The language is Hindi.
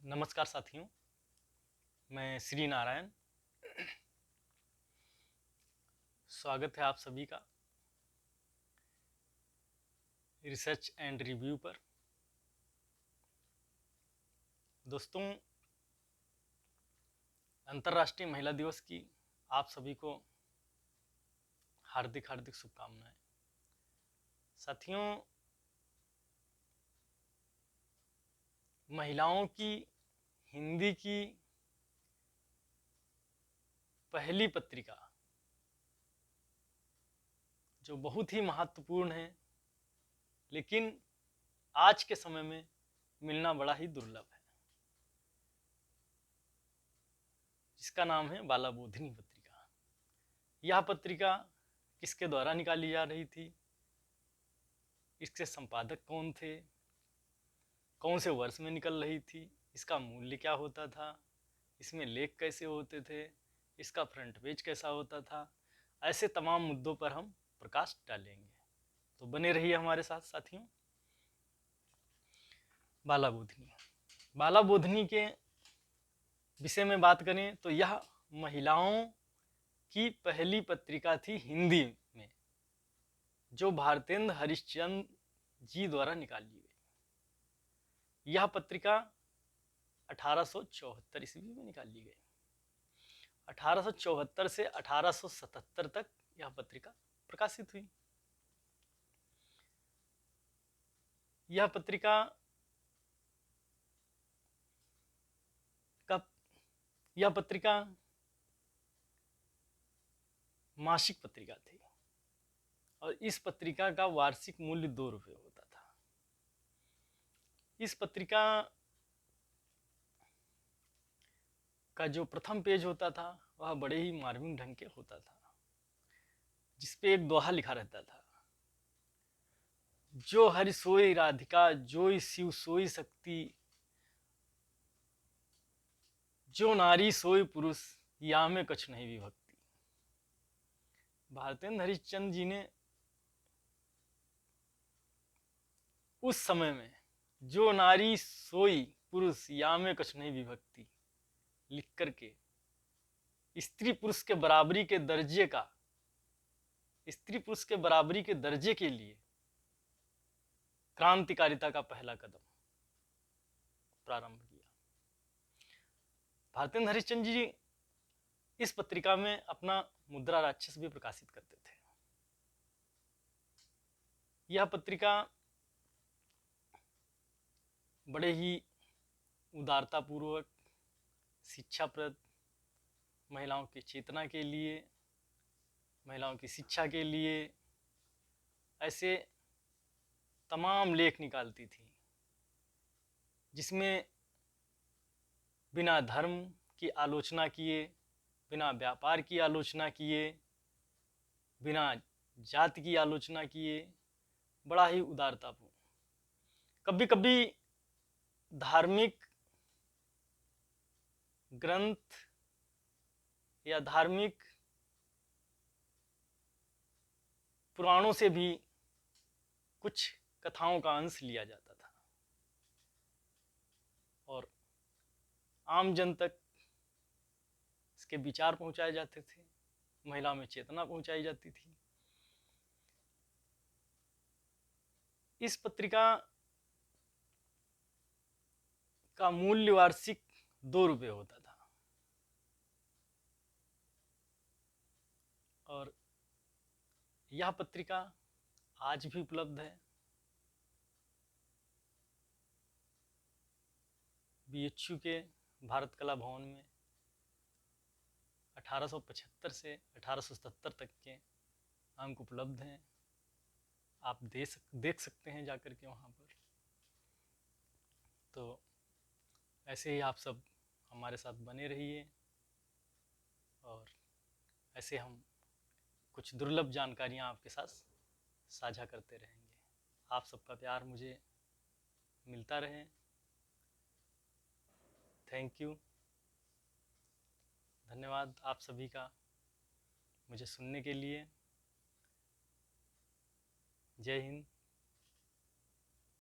नमस्कार साथियों, मैं श्री नारायण। स्वागत है आप सभी का रिसर्च एंड रिव्यू पर। दोस्तों, अंतर्राष्ट्रीय महिला दिवस की आप सभी को हार्दिक हार्दिक शुभकामनाएं। साथियों, महिलाओं की हिंदी की पहली पत्रिका जो बहुत ही महत्वपूर्ण है, लेकिन आज के समय में मिलना बड़ा ही दुर्लभ है, जिसका नाम है बाला बोधिनी पत्रिका। यह पत्रिका किसके द्वारा निकाली जा रही थी, इसके संपादक कौन थे, कौन से वर्ष में निकल रही थी, इसका मूल्य क्या होता था, इसमें लेख कैसे होते थे, इसका फ्रंट पेज कैसा होता था, ऐसे तमाम मुद्दों पर हम प्रकाश डालेंगे। तो बने रहिए हमारे साथ साथियों। बाला बोधिनी, बाला बोधिनी के विषय में बात करें तो यह महिलाओं की पहली पत्रिका थी हिंदी में, जो भारतेंद्र हरिश्चंद्र जी द्वारा निकाली गई। यह पत्रिका 1874 ईस्वी में निकाली गई। 1874 से 1877 तक यह पत्रिका प्रकाशित हुई। यह पत्रिका मासिक पत्रिका थी और इस पत्रिका का वार्षिक मूल्य 2 रुपये होता था। इस पत्रिका का जो प्रथम पेज होता था वह बड़े ही मार्मिक ढंग के होता था, जिसपे एक दोहा लिखा रहता था, जो हरि सोई राधिका, जोई शिव सोई शक्ति, जो नारी सोई पुरुष, या में कछ नहीं विभक्ति। भारतेंद्र हरिश्चंद्र जी ने उस समय में जो नारी सोई पुरुष, या में कछ नहीं विभक्ति लिख करके स्त्री पुरुष के बराबरी के दर्जे के लिए क्रांतिकारिता का पहला कदम प्रारंभ किया। भारतेंद्र हरिश्चंद्र जी इस पत्रिका में अपना मुद्रा राक्षस भी प्रकाशित करते थे। यह पत्रिका बड़े ही उदारतापूर्वक, शिक्षाप्रद, महिलाओं की चेतना के लिए, महिलाओं की शिक्षा के लिए ऐसे तमाम लेख निकालती थी, जिसमें बिना धर्म की आलोचना किए, बिना व्यापार की आलोचना किए, बिना जाति की आलोचना किए, बड़ा ही उदारतापूर्ण, कभी कभी धार्मिक ग्रंथ या धार्मिक पुराणों से भी कुछ कथाओं का अंश लिया जाता था और आम जन तक इसके विचार पहुंचाए जाते थे, महिला में चेतना पहुंचाई जाती थी। इस पत्रिका का मूल्य वार्षिक 2 रुपये होता था और यह पत्रिका आज भी उपलब्ध है। बीएचयू के भारत कला भवन में 1875 से 1877 तक के अंक उपलब्ध हैं। आप देख सकते हैं जाकर के वहाँ पर। तो ऐसे ही आप सब हमारे साथ बने रहिए और ऐसे हम कुछ दुर्लभ जानकारियाँ आपके साथ साझा करते रहेंगे। आप सबका प्यार मुझे मिलता रहे। थैंक यू, धन्यवाद आप सभी का मुझे सुनने के लिए। जय हिंद।